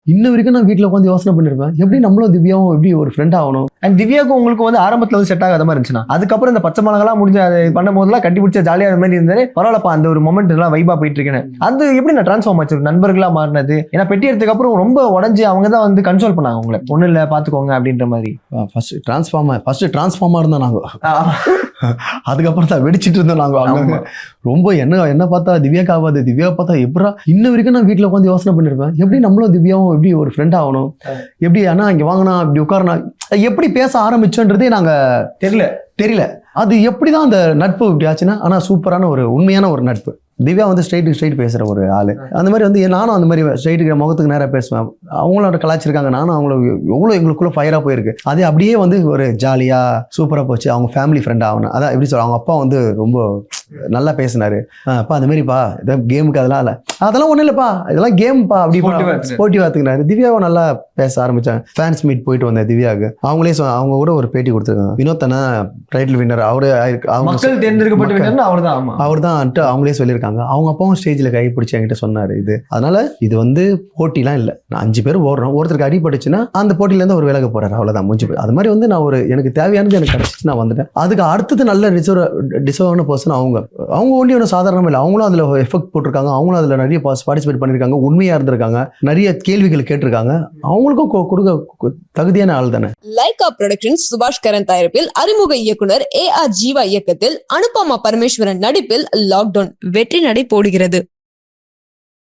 இன்ன வரைக்கும் நான் வீட்டுல உட்காந்து யோசனை பண்ணிருப்பேன், எப்படி நம்மளும் திவ்யாவும் எப்படி ஒரு ஃப்ரெண்ட் ஆகணும். அண்ட் திவ்யாவுக்கு உங்களுக்கு வந்து ஆரம்பத்துல வந்து செட் ஆகாத மாதிரி இருந்துச்சுன்னா, அதுக்கப்புறம் இந்த பச்சை மிளகாலாம் முடிஞ்சு அது பண்ணும் போதெல்லாம் கட்டி பிடிச்ச ஜாலியா அது மாதிரி இருந்தாரு. பரவாயில்லப்பா அந்த ஒரு மொமெண்ட் எல்லாம் வைபா போயிட்டு இருக்கேன். அது எப்படி நான் டிரான்ஸ்ஃபார்ம் ஆச்சு நண்பர்களா மாறினது? ஏன்னா பெட்டி எடுத்ததுக்கு அப்புறம் ரொம்ப உடஞ்சு அவங்க தான் வந்து கன்சோல் பண்ணாங்க உங்களை, ஒண்ணு இல்ல பாத்துக்கோங்க அப்படின்ற மாதிரி. ஃபர்ஸ்ட் டிரான்ஸ்ஃபார்மா இருந்தா நாங்க, அதுக்கப்புறம் தான் வெடிச்சிட்டு இருந்தோம் நாங்க. அவங்க ரொம்ப என்ன பார்த்தா திவ்யாக்கு ஆகாது, திவ்யா பார்த்தா எப்படா. இன்ன வரைக்கும் நான் வீட்டுல உட்காந்து யோசனை பண்ணிருப்பேன், எப்படி நம்மளும் திவ்யாவும் எப்படி ஒரு ஃப்ரெண்ட் ஆகணும், எப்படி ஆனா இங்க வாங்கினா இப்படி உட்காரனா, எப்படி பேச ஆரம்பிச்சோன்றதே நாங்க தெரியல. அது எப்படிதான் அந்த நட்பு இப்படி ஆச்சுன்னா, ஆனா சூப்பரான ஒரு உண்மையான ஒரு நட்பு. திவ்யா வந்து ஸ்ட்ரைட் பேசுற ஒரு ஆளு. அந்த மாதிரி வந்து நானும் அந்த மாதிரி ஸ்ட்ரைட்டுக்கு முகத்துக்கு நேரம் பேசுவேன். அவங்களோட கலாச்சிருக்காங்க, நானும் அவங்கள எவ்வளவு எங்களுக்குள்ள ஃபயரா போயிருக்கு. அது அப்படியே வந்து ஒரு ஜாலியா சூப்பரா போச்சு. அவங்க ஃபேமிலி ஃப்ரெண்ட் ஆகணும். அதான் எப்படி சொல்ல, அவங்க அப்பா வந்து ரொம்ப நல்லா பேசினாரு. அப்பா அந்த மாதிரிப்பா இதான் கேமுக்கு அதெல்லாம் இல்ல, அதெல்லாம் ஒண்ணும் இல்லப்பா, இதெல்லாம் கேம்ப்பா அப்படி ஸ்போர்ட்டிவா எடுத்துக்கினாரு. திவ்யாவும் நல்லா பேச ஆரம்பிச்சாங்க. ஃபேன்ஸ் மீட் போயிட்டு வந்தேன் திவ்யாவுக்கு. அவங்களே அவங்க கூட ஒரு பேட்டி கொடுத்துருக்காங்க. வினோத்தனா டைட்டில் வின்னர் அவரு, மக்கள் தேர்ந்தெடுக்கப்பட்ட வின்னர் அவர் தான் அவங்களே சொல்லியிருக்காங்க. அவங்க அப்பாவும் ஸ்டேஜ்ல கை பிடிச்சி என்கிட்ட சொன்னாரு இது. அதனால இது வந்து போட்டிலாம் இல்ல, 5 பேர் ஓடுறோம், ஒருத்தருக்கு அடிபட்டுச்சுன்னா அந்த போட்டில இருந்து அவர் விலக போறாரு, அவ்வளவுதான் முடிஞ்சு போய். அது மாதிரி வந்து நான் ஒரு எனக்கு தேவையானது எனக்கு கிடைச்சிச்சு, நான் வந்துட்டேன். அதுக்கு அடுத்தது நல்ல டிசர்வான பர்சன் அவங்க ஒன்லி ஒன்றும் சாதாரணம் இல்லை. அவங்களும் அதுல எஃபெக்ட் போட்டிருக்காங்க, அவங்களும் அதுல நிறைய பார்ட்டிசிபேட் பண்ணிருக்காங்க, உண்மையா இருந்திருக்காங்க, நிறைய கேள்விகள் கேட்டிருக்காங்க. அவங்களுக்கும் கொடுக்க தகுதியான ஆள் தானே. லைகா புரொடக்ஷன்ஸ் சுபாஷ் கரன் தயாரிப்பில் அறிமுக இயக்குனர் AR ஜீவா இயக்கத்தில் அனுபமா பரமேஸ்வரன் நடிப்பில் லாக்டவுன் வெற்றி நடை போடுகிறது.